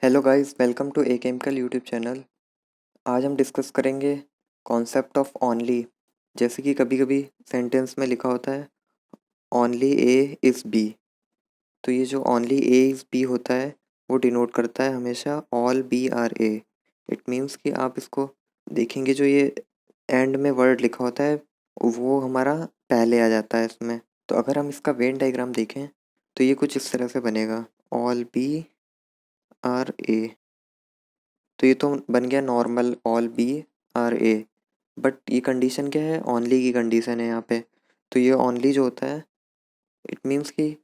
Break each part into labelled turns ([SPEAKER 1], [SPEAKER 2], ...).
[SPEAKER 1] Hello guys, welcome to a chemical YouTube channel. आज हम discuss करेंगे कॉन्सेप्ट ऑफ ओनली। जैसे कि कभी कभी सेंटेंस में लिखा होता है ओनली ए इज़ बी। तो ये जो ओनली ए इज़ बी होता है वो डिनोट करता है हमेशा all B are A. It means कि आप इसको देखेंगे, जो ये एंड में वर्ड लिखा होता है वो हमारा पहले आ जाता है इसमें। तो अगर हम इसका वेन डायग्राम देखें तो ये कुछ इस तरह से बनेगा, ऑल बी आर ए। तो ये तो बन गया normal all B are A. But ये कंडीशन क्या है, ओनली की कंडीशन है यहाँ पे। तो ये ओनली जो होता है इट मीन्स कि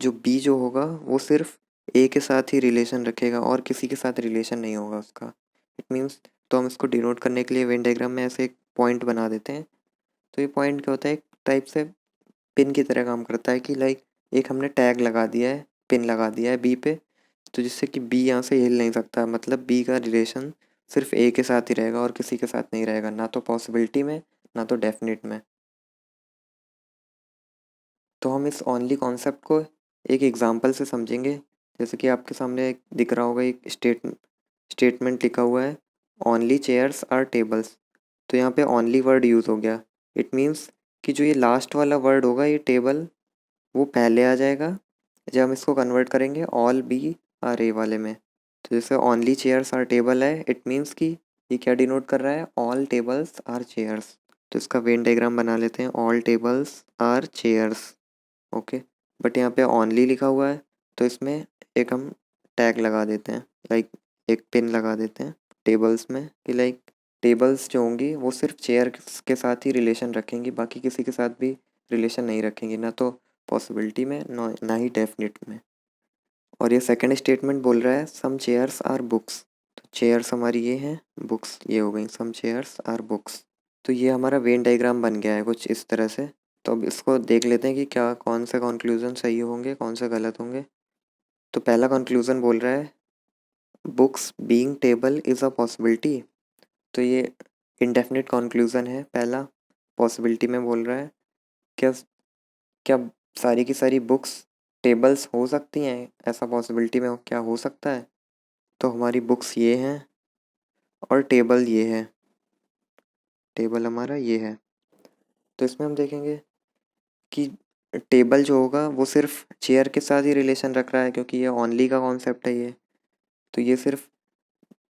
[SPEAKER 1] जो बी जो होगा वो सिर्फ ए के साथ ही रिलेशन रखेगा और किसी के साथ रिलेशन नहीं होगा उसका। इट मीन्स, तो हम इसको डिनोट करने के लिए वेन डायग्राम में ऐसे एक पॉइंट बना देते हैं। तो ये पॉइंट क्या होता है, एक टाइप से पिन की तरह काम करता है कि लाइक एक हमने टैग लगा दिया है, पिन लगा दिया है बी पे। तो जिससे कि बी यहाँ से हिल नहीं सकता, मतलब बी का रिलेशन सिर्फ ए के साथ ही रहेगा और किसी के साथ नहीं रहेगा, ना तो पॉसिबिलिटी में ना तो डेफिनेट में। तो हम इस ओनली कॉन्सेप्ट को एक एग्जांपल से समझेंगे। जैसे कि आपके सामने एक दिख रहा होगा, एक स्टेटमेंट लिखा हुआ है ओनली चेयर्स आर टेबल्स। तो यहाँ पे ओनली वर्ड यूज़ हो गया। इट मीन्स कि जो ये लास्ट वाला वर्ड होगा, ये टेबल, वो पहले आ जाएगा जब हम इसको कन्वर्ट करेंगे ऑल बी आर ए वाले में। तो जैसे ओनली चेयर्स आर टेबल है, इट मीन्स कि ये क्या डिनोट कर रहा है, ऑल टेबल्स आर चेयर्स। तो इसका वेन डायग्राम बना लेते हैं, all tables are chairs. Okay. But यहाँ पे ओनली लिखा हुआ है तो इसमें एक हम टैग लगा देते हैं, लाइक एक पिन लगा देते हैं टेबल्स में, कि लाइक टेबल्स जो होंगी वो सिर्फ चेयर के साथ ही रिलेशन रखेंगी, बाकी किसी के साथ भी रिलेशन नहीं रखेंगी, ना तो पॉसिबिलिटी में ना ही डेफिनेट में। और ये सेकंड स्टेटमेंट बोल रहा है सम चेयर्स आर बुक्स। तो चेयर्स हमारी ये हैं, बुक्स ये हो गई, सम चेयर्स आर बुक्स। तो ये हमारा वेन डायग्राम बन गया है कुछ इस तरह से। तो अब इसको देख लेते हैं कि क्या कौन से कंक्लूजन सही होंगे, कौन से गलत होंगे। तो पहला कंक्लूजन बोल रहा है books being table is a possibility. तो ये इनडेफिनिट कंक्लूजन है पहला, पॉसिबिलिटी में बोल रहा है। क्या क्या सारी की सारी बुक्स टेबल्स हो सकती हैं, ऐसा पॉसिबिलिटी में क्या हो सकता है। तो हमारी बुक्स ये हैं और टेबल ये है, टेबल हमारा ये है। तो इसमें हम देखेंगे कि टेबल जो होगा वो सिर्फ चेयर के साथ ही रिलेशन रख रहा है, क्योंकि ये ओनली का कॉन्सेप्ट है ये। तो ये सिर्फ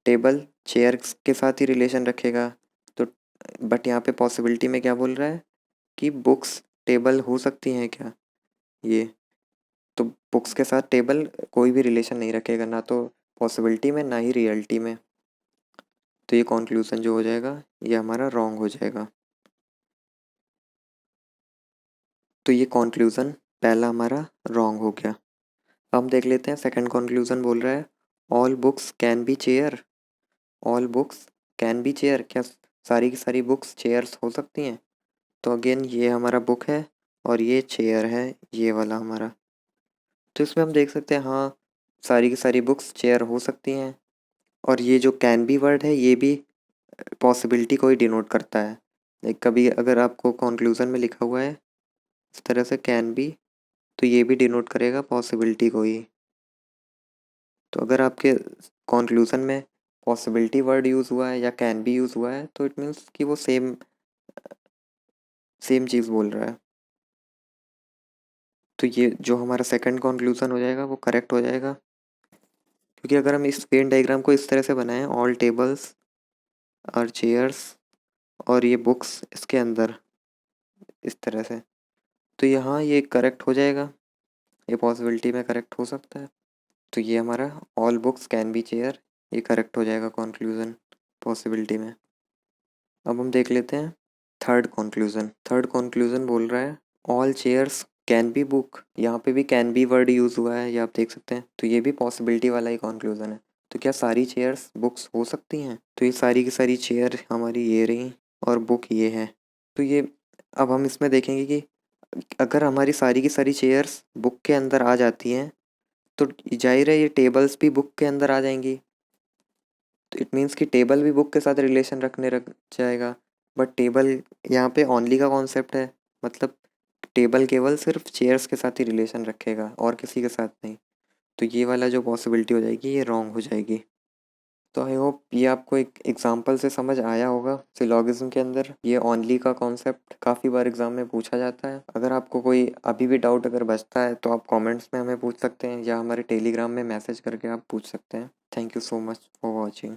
[SPEAKER 1] टेबल चेयर के साथ ही रिलेशन रखेगा। तो बट यहाँ पे पॉसिबिलिटी में क्या बोल रहा है कि बुक्स टेबल हो सकती हैं क्या, ये। तो बुक्स के साथ टेबल कोई भी रिलेशन नहीं रखेगा, ना तो पॉसिबिलिटी में ना ही रियलिटी में। तो ये कंक्लूजन जो हो जाएगा ये हमारा रॉन्ग हो जाएगा। तो ये कंक्लूजन पहला हमारा रॉन्ग हो गया। अब हम देख लेते हैं सेकंड कंक्लूजन बोल रहा है all books can be chair. All books can be chair, क्या सारी की सारी बुक्स चेयर्स हो सकती हैं। तो अगेन ये हमारा बुक है और ये चेयर है, ये वाला हमारा। तो इसमें हम देख सकते हैं हाँ, सारी की सारी बुक्स चेयर हो सकती हैं। और ये जो कैन बी वर्ड है ये भी पॉसिबिलिटी को ही डिनोट करता है। लाइक कभी अगर आपको कंक्लूजन में लिखा हुआ है इस तरह से कैन बी, तो ये भी डिनोट करेगा पॉसिबिलिटी को ही। तो अगर आपके कंक्लूजन में पॉसिबिलिटी वर्ड यूज़ हुआ है या कैन बी यूज़ हुआ है तो इट मीन्स कि वो सेम सेम चीज़ बोल रहा है। तो ये जो हमारा सेकंड कंक्लूजन हो जाएगा वो करेक्ट हो जाएगा, क्योंकि अगर हम इस वेन डायग्राम को इस तरह से बनाएं ऑल टेबल्स और चेयर्स और ये बुक्स इसके अंदर इस तरह से, तो यहाँ ये करेक्ट हो जाएगा, ये पॉसिबिलिटी में करेक्ट हो सकता है। तो ये हमारा all books can be chair, ये करेक्ट हो जाएगा कंक्लूजन पॉसिबिलिटी में। अब हम देख लेते हैं थर्ड कंक्लूजन। थर्ड कंक्लूजन बोल रहा है all chairs can be book. यहाँ पे भी कैन बी वर्ड यूज़ हुआ है, ये आप देख सकते हैं। तो ये भी पॉसिबिलिटी वाला ही कंक्लूजन है। तो क्या सारी चेयर्स बुक्स हो सकती हैं। तो ये सारी की सारी चेयर हमारी ये रही और बुक ये है। तो ये अब हम इसमें देखेंगे कि अगर हमारी सारी की सारी चेयर्स बुक के अंदर आ जाती हैं तो जाहिर है ये टेबल्स भी बुक के अंदर आ जाएंगी। तो इट मीन्स कि टेबल भी बुक के साथ रिलेशन रखने रख जाएगा। बट टेबल यहाँ पे ओनली का कॉन्सेप्ट है, मतलब टेबल केवल सिर्फ चेयर्स के साथ ही रिलेशन रखेगा और किसी के साथ नहीं। तो ये वाला जो पॉसिबिलिटी हो जाएगी ये रॉन्ग हो जाएगी। तो आई होप ये आपको एक एग्जांपल से समझ आया होगा। सिलोगिज्म के अंदर ये ओनली का कॉन्सेप्ट काफ़ी बार एग्जाम में पूछा जाता है। अगर आपको कोई अभी भी डाउट अगर बचता है तो आप कमेंट्स में हमें पूछ सकते हैं या हमारे टेलीग्राम में मैसेज करके आप पूछ सकते हैं। Thank you so much for watching.